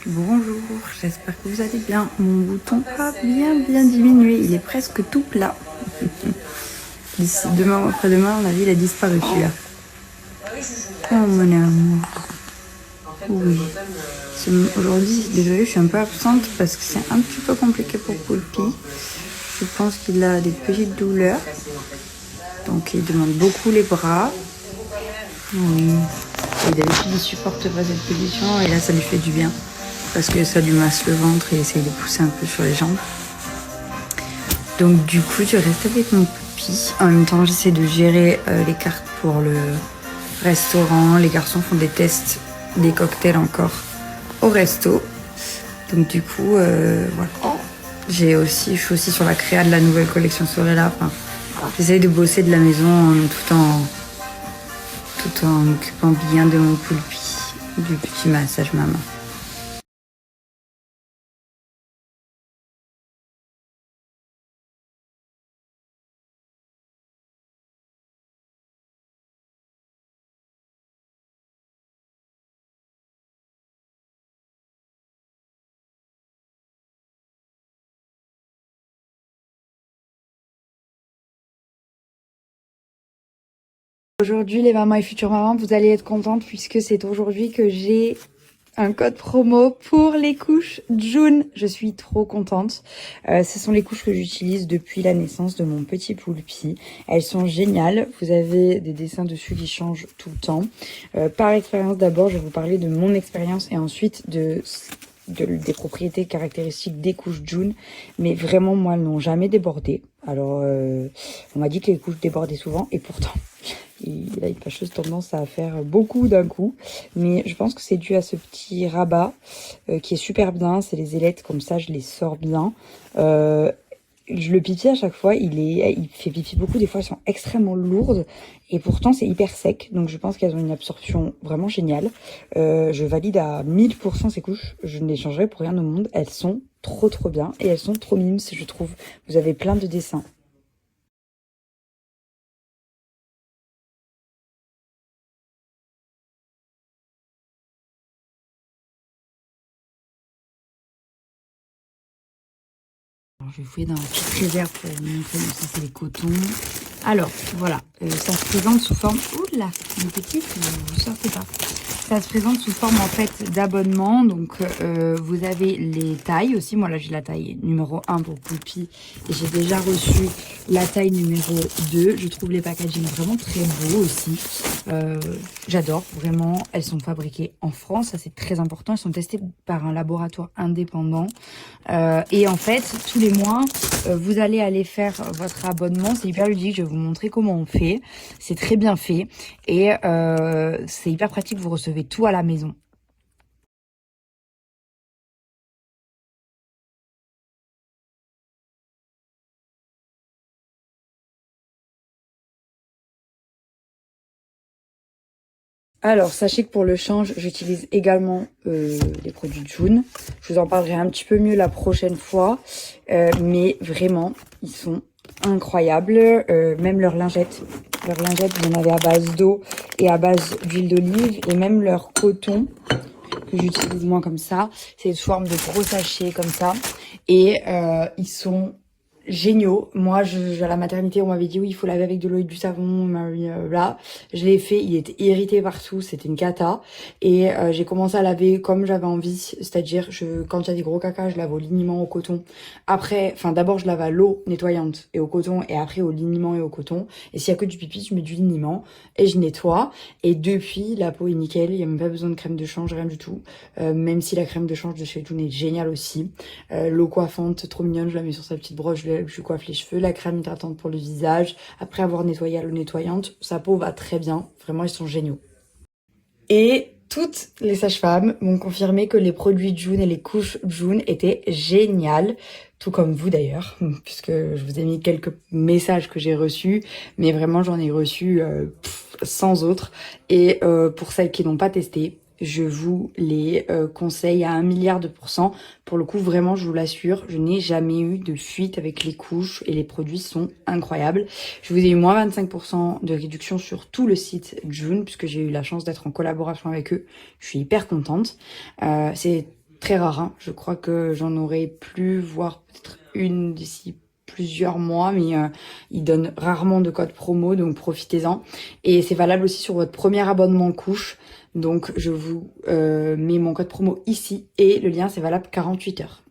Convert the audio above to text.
Bonjour, j'espère que vous allez bien. Mon bouton a bien diminué, il est presque tout plat. D'ici demain ou après-demain, on a vu, il a disparu celui-là. Oh mon amour. Oui. Aujourd'hui, désolée, je suis un peu absente parce que c'est un petit peu compliqué pour Poulpi. Je pense qu'il a des petites douleurs. Donc il demande beaucoup les bras. Oui. Et d'habitude, il supporte pas cette position et là, ça lui fait du bien. Parce que ça lui masse le ventre et essaye de pousser un peu sur les jambes. Donc du coup, je reste avec mon Poulpi. En même temps, j'essaie de gérer les cartes pour le restaurant. Les garçons font des tests, des cocktails encore au resto. Donc du coup, voilà. Je suis aussi sur la créa de la nouvelle collection Sorella. Enfin, j'essaie de bosser de la maison tout en m'occupant bien de mon Poulpi, du petit massage maman. Aujourd'hui, les mamans et futures mamans, vous allez être contentes puisque c'est aujourd'hui que j'ai un code promo pour les couches June. Je suis trop contente. Ce sont les couches que j'utilise depuis la naissance de mon petit Poulpi. Elles sont géniales. Vous avez des dessins dessus qui changent tout le temps. Par expérience, d'abord, je vais vous parler de mon expérience et ensuite des propriétés caractéristiques des couches June. Mais vraiment, moi, elles n'ont jamais débordé. Alors, on m'a dit que les couches débordaient souvent et pourtant... Il a une fâcheuse tendance à faire beaucoup d'un coup. Mais je pense que c'est dû à ce petit rabat qui est super bien. C'est les ailettes, comme ça, je les sors bien. Je le pipi à chaque fois. Il fait pipi beaucoup. Des fois, elles sont extrêmement lourdes. Et pourtant, c'est hyper sec. Donc, je pense qu'elles ont une absorption vraiment géniale. Je valide à 1000% ces couches. Je ne les changerai pour rien au monde. Elles sont trop bien. Et elles sont trop mimes, je trouve. Vous avez plein de dessins. Alors, je vais fouiller dans la petite réserve pour vous montrer. Donc ça, c'est les cotons. Alors, voilà. Ça se présente sous forme... Oula, les petites, vous sortez pas. Ça se présente sous forme, en fait, d'abonnement. Donc, vous avez les tailles aussi. Moi, là, j'ai la taille numéro 1 pour Poulpi. Et j'ai déjà reçu la taille numéro 2. Je trouve les packaging vraiment très beaux aussi. J'adore, vraiment. Elles sont fabriquées en France. Ça, c'est très important. Elles sont testées par un laboratoire indépendant. Et en fait, tous les mois, vous allez aller faire votre abonnement. C'est hyper ludique. Je vais vous montrer comment on fait. C'est très bien fait. Et c'est hyper pratique. Vous recevez tout à la maison. Alors, sachez que pour le change, j'utilise également les produits June. Je vous en parlerai un petit peu mieux la prochaine fois. Mais vraiment, ils sont incroyables. Même leurs lingettes. Leurs lingettes, vous en avez à base d'eau et à base d'huile d'olive. Et même leur coton, que j'utilise moi comme ça. C'est sous forme de gros sachets comme ça. Et ils sont géniaux. Moi, à la maternité, on m'avait dit oui, il faut laver avec de l'eau et du savon, là. Je l'ai fait, il était irrité partout, c'était une cata. Et j'ai commencé à laver comme j'avais envie, c'est-à-dire quand il y a des gros caca, je lave au liniment, au coton. Après, enfin d'abord je lave à l'eau nettoyante et au coton, et après au liniment et au coton. Et s'il y a que du pipi, je mets du liniment et je nettoie. Et depuis, la peau est nickel, il n'y a même pas besoin de crème de change, rien du tout. Même si la crème de change de chez June est géniale aussi. L'eau coiffante, trop mignonne, je la mets sur sa petite broche, je lui coiffe les cheveux. La crème hydratante pour le visage. Après avoir nettoyé à l'eau nettoyante, sa peau va très bien. Vraiment, ils sont géniaux. Et toutes les sages-femmes m'ont confirmé que les produits June et les couches June étaient géniales. Tout comme vous d'ailleurs, puisque je vous ai mis quelques messages que j'ai reçus. Mais vraiment, j'en ai reçu 100 autres. Et pour celles qui n'ont pas testé, je vous les conseille à 1 milliard de %. Pour le coup, vraiment, je vous l'assure, je n'ai jamais eu de fuite avec les couches et les produits sont incroyables. Je vous ai eu moins 25% de réduction sur tout le site June, puisque j'ai eu la chance d'être en collaboration avec eux. Je suis hyper contente. C'est très rare, hein. Je crois que j'en aurai plus, voire peut-être une d'ici plusieurs mois, mais ils donnent rarement de code promo, donc profitez-en. Et c'est valable aussi sur votre premier abonnement couche. Donc je vous mets mon code promo ici et le lien c'est valable 48 heures.